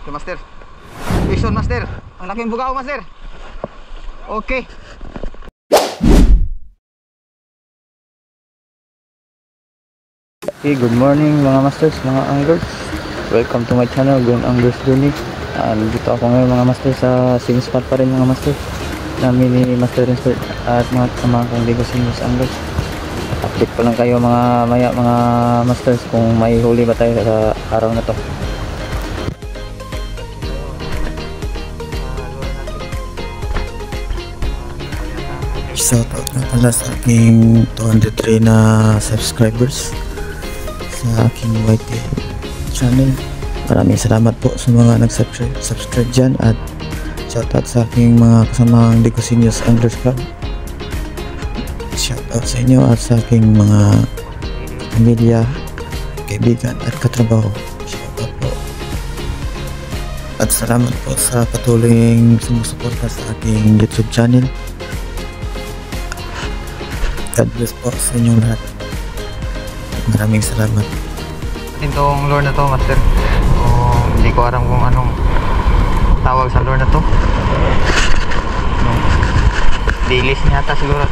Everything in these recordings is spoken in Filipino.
Okay, master. Fish on, master. Ang laking bugaw, master. Okay. Okay, good morning mga masters, mga anglers. Welcome to my channel, Gwen Anglers Journey. Dito ako ngayon mga masters sa same spot pa rin mga masters namin ni Master Rinsford at mga kasama kong Ligo Seniors Anglers. Update ko lang kayo mga maya mga masters kung may huli ba tayo sa araw na to. Shoutout na pala sa aking 203 na subscribers sa aking YT channel. Maraming salamat po sa mga nag-subscribe dyan, at shoutout sa aking mga kasamang Ligo Seniors Anglers Club. Shoutout sa inyo at sa aking mga pamilya, kaibigan at katrabaho. Shoutout po. At salamat po sa patuloy sumusuporta sa aking YouTube channel. God bless po sa inyong lahat. Maraming salamat. Itong lure na to, master. Hindi ko alam kung anong tawag sa lure na to. Dilis niya ata siguro.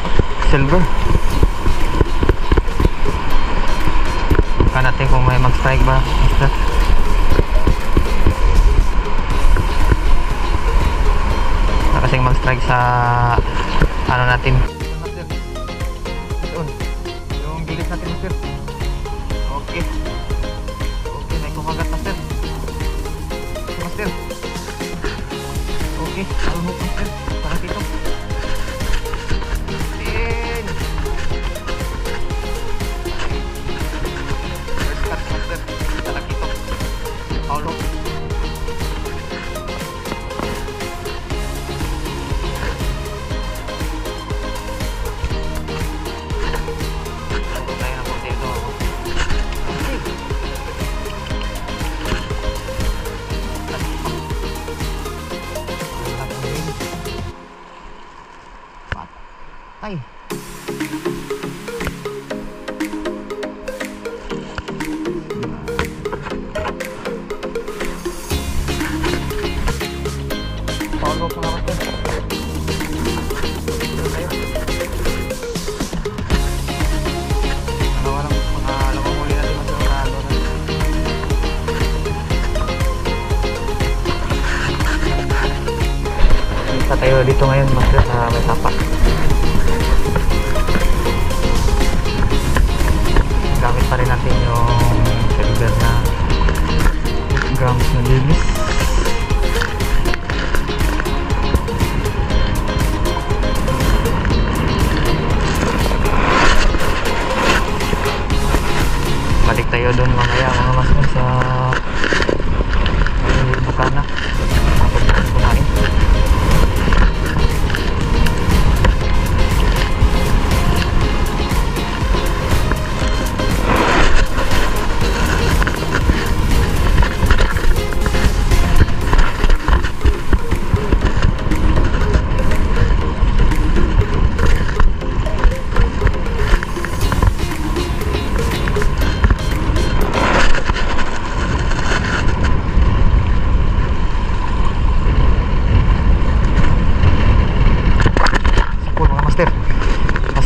Silver. Bukan natin kung may mag-strike ba, master. Kasing mag-strike sa ano natin. Master. Doon. Yung dilis natin, master. Okay. Okay, may kumagat, master. Master. Okay, alunok, master. Parang dito. Tin. First cut, master. Parang dito. Alunok. Ay. Paulo pa naman ito. Walang pangalawang huli natin masyadong isa tayo dito ngayon, master, sa may tapak. Gamit pa rin natin yung silver na grams na lilis. Balik tayo doon mamaya mga master sa Bukana. Tapos natin kumain.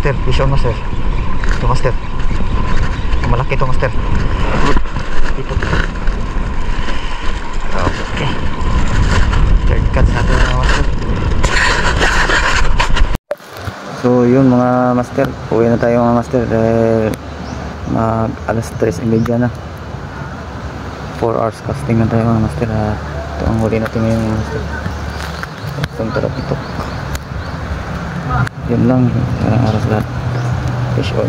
Master, vision master. Ito master. Ito malaki ito master. Dito. Okay. Third cut natin mga master. So yun mga master, uwi na tayo mga master dahil mag alas 3:30 na. 4 hours casting na tayo mga master. Ito ang huli natin ngayon mga master. Itong tarap ito. Yun lang, karang oras lahat. Fish on.